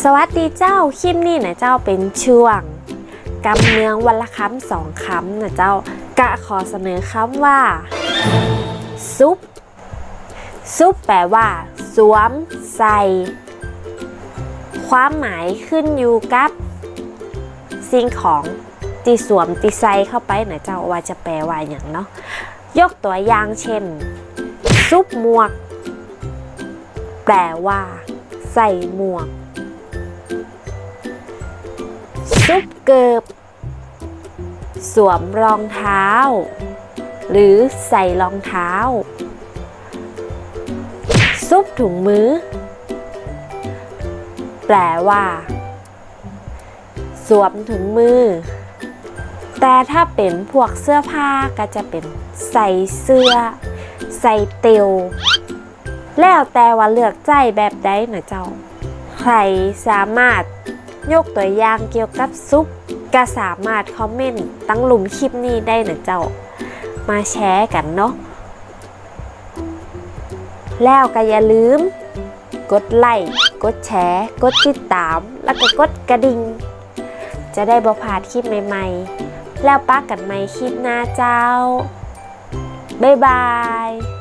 สวัสดีเจ้าคลิปนี้นะเจ้าเป็นช่วงกำเมืองวันละคำสองคำนะเจ้ากะขอเสนอคำว่าซุปแปลว่าสวมใส่ความหมายขึ้นอยู่กับสิ่งของที่สวมที่ใส่เข้าไปนะเจ้าว่าจะแปลว่าอย่างเนาะยกตัวอย่างเช่นซุปหมวกแปลว่าใส่หมวกซุปเกิบสวมรองเท้าหรือใส่รองเท้าซุปถุงมือแปลว่าสวมถุงมือแต่ถ้าเป็นพวกเสื้อผ้าก็จะเป็นใส่เสื้อใส่เตียวแล้วแต่ว่าเลือกใจแบบใดนะเจ้าใครสามารถยกตัวอย่างเกี่ยวกับซุปก็สามารถคอมเมนต์ตั้งหลุมคลิปนี้ได้นะเจ้ามาแชร์กันเนาะแล้วก็อย่าลืมกดไลค์กดแชร์กดติดตามแล้วก็กดกระดิ่งจะได้บ่พลาดคลิปใหม่ๆแล้วป้ากันใหม่คลิปหน้าเจ้าบ๊ายบาย